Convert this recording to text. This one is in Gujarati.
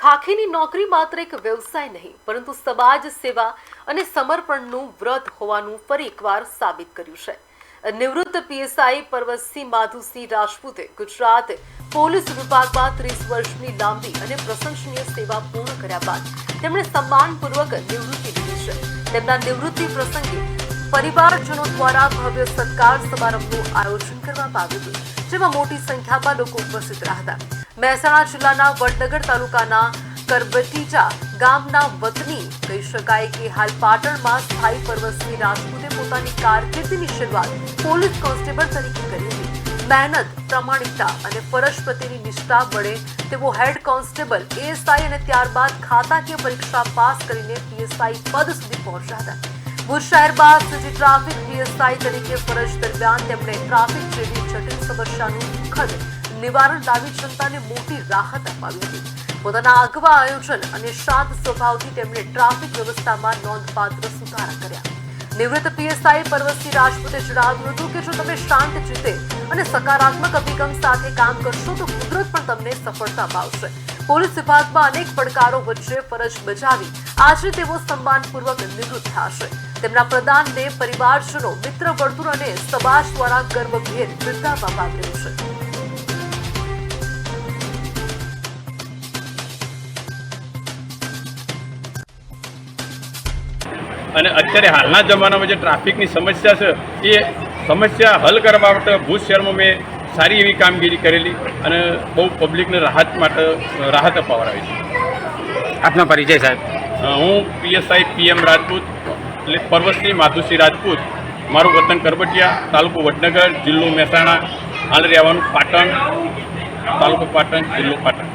ખાખીની નોકરી માત્ર એક વ્યવસાય નહીં પરંતુ સમાજ સેવા અને સમર્પણનું વ્રત હોવાનું ફરી એકવાર સાબિત કર્યું છે. નિવૃત્ત પીએસઆઈ પર્વતસિંહ માધુસિંહ રાજપૂતે ગુજરાત પોલીસ વિભાગમાં 30 વર્ષની લાંબી અને પ્રશંસનીય સેવા પૂર્ણ કર્યા બાદ તેમણે સન્માનપૂર્વક નિવૃત્તિ લીધી છે. તેમના નિવૃત્તિ પ્રસંગે પરિવારજનો દ્વારા ભવ્ય સત્કાર સમારંભનું આયોજન કરવામાં આવ્યું હતું, જેમાં મોટી સંખ્યામાં લોકો ઉપસ્થિત રહ્યા હતા. મહેસાણા જિલ્લાના વડનગર તાલુકાના કરબટીજા ગામના વતની કહી શકાય કે હાલ પાટણમાં સ્થાયી પર્વતસિંહ રાજપૂતે પોતાની કારકિર્દીની શરૂઆત પોલીસ કોન્સ્ટેબલ તરીકે કરી હતી. મહેનત, પ્રામાણિકતા અને ફરજ પ્રત્યેની નિષ્ઠા વડે તેઓ હેડ કોન્સ્ટેબલ, એએસઆઈ અને ત્યારબાદ ખાતાકીય પરીક્ષા પાસ કરીને પીએસઆઈ પદ સુધી પહોંચ્યા હતા. ભુજ શહેરમાં સિટી ટ્રાફિક પીએસઆઈ તરીકે ફરજ દરમિયાન તેમણે ટ્રાફિક જેવી જટિલ સમસ્યાનું સુખદ નિવારણ લાવી જનતાને મોટી રાહત અપાવી હતી. પોતાના આગવા આયોજન અને શાંત સ્વભાવથી તેમણે ટ્રાફિક વ્યવસ્થામાં નોંધપાત્ર સુધારા કર્યા. નિવૃત્ત પીએસઆઈ પર્વતસિંહ રાજપૂતે જણાવ્યું હતું કે જો તમે શાંત ચિત્તે અને સકારાત્મક અભિગમ સાથે કામ કરશો તો કુદરત પણ તમને સફળતા અપાવશે. પોલીસ વિભાગમાં અનેક પડકારો વચ્ચે ફરજ બજાવી આજે તેઓ સન્માનપૂર્વક નિવૃત્ત થશે. તેમના પ્રદાનને પરિવારજનો, મિત્ર વર્તુળ અને સમાજ દ્વારા ગર્વભેર બિરદાવવામાં આવી રહ્યું છે. અને અત્યારે હાલના જમાનામાં જે ટ્રાફિકની સમસ્યા છે એ સમસ્યા હલ કરવા માટે ભુજ શહેરમાં મેં સારી એવી કામગીરી કરેલી અને બહુ પબ્લિકને રાહત અપાવડાવી છે. આપનો પરિચય સાહેબ? હું પીએસઆઈ પીએમ રાજપૂત એટલે પર્વતસિંહ માધુસિંહ રાજપૂત. મારું વતન કરબટિયા, તાલુકો વડનગર, જિલ્લો મહેસાણા, હાલ રહેવાનું પાટણ, તાલુકો પાટણ, જિલ્લો પાટણ.